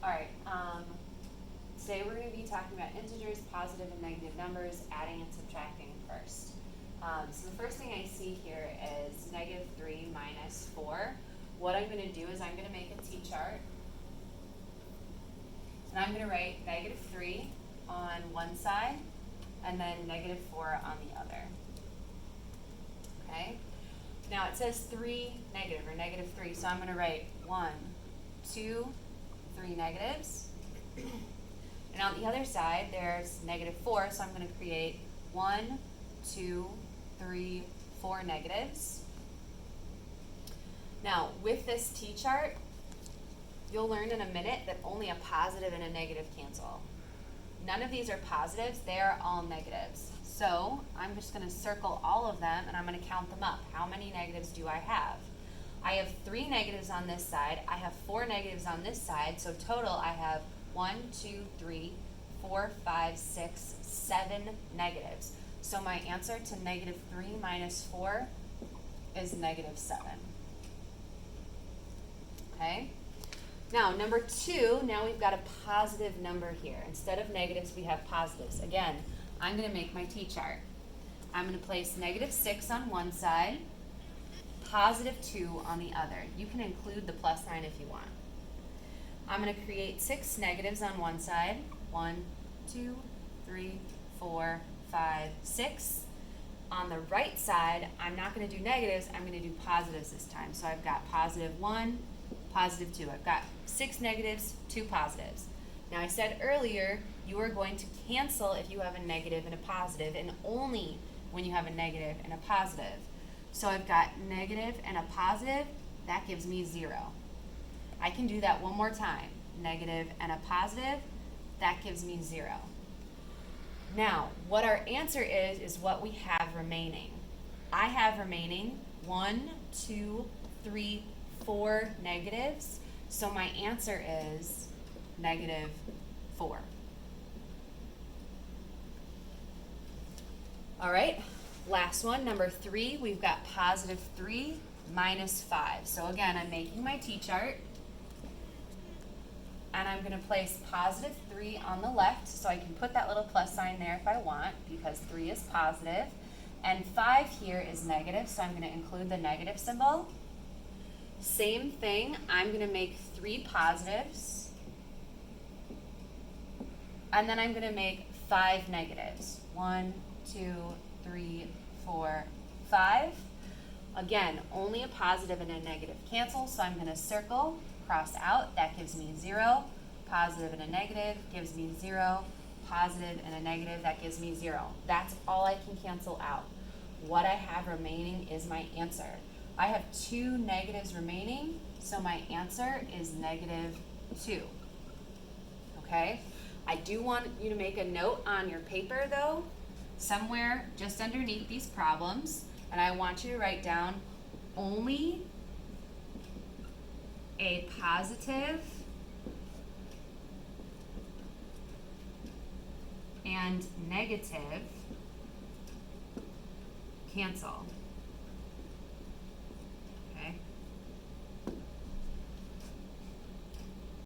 Alright, today we're going to be talking about integers, positive and negative numbers, adding and subtracting first. So the first thing I see here is negative 3 minus 4. What I'm going to do is I'm going to make a t-chart. And I'm going to write negative 3 on one side and then negative 4 on the other. Okay? Now it says 3 negative or negative 3, so I'm going to write 1, 2, 3 negatives. And on the other side, there's negative 4, so I'm going to create 1, 2, 3, 4 negatives. Now, with this t-chart, you'll learn in a minute that only a positive and a negative cancel. None of these are positives, they are all negatives. So, I'm just going to circle all of them and I'm going to count them up. How many negatives do I have? I have 3 negatives on this side, I have 4 negatives on this side, so total I have 1, 2, 3, 4, 5, 6, 7 negatives. So my answer to negative 3 minus 4 is negative 7. Okay? Now, number 2, now we've got a positive number here. Instead of negatives, we have positives. Again, I'm going to make my t-chart. I'm going to place negative 6 on one side, positive 2 on the other. You can include the plus sign if you want. I'm going to create 6 negatives on one side. 1, 2, 3, 4, 5, 6. On the right side, I'm not going to do negatives, I'm going to do positives this time. So I've got positive 1, positive 2. I've got 6 negatives, 2 positives. Now I said earlier, you are going to cancel if you have a negative and a positive, and only when you have a negative and a positive. So I've got negative and a positive, that gives me 0. I can do that one more time. Negative and a positive, that gives me 0. Now, what our answer is what we have remaining. I have remaining 1, 2, 3, 4 negatives, so my answer is negative 4. All right, last one, number 3, we've got positive 3 minus 5. So again, I'm making my t-chart, and I'm going to place positive 3 on the left, so I can put that little plus sign there if I want, because 3 is positive, and 5 here is negative, so I'm going to include the negative symbol. Same thing, I'm going to make 3 positives, and then I'm going to make 5 negatives. 1, 2, 3, 4, 5. Again, only a positive and a negative cancel, so I'm going to circle, cross out, that gives me 0. Positive and a negative gives me 0. Positive and a negative, that gives me 0. That's all I can cancel out. What I have remaining is my answer. I have 2 negatives remaining, so my answer is negative 2. Okay? I do want you to make a note on your paper, though, somewhere just underneath these problems, and I want you to write down only a positive and negative cancel.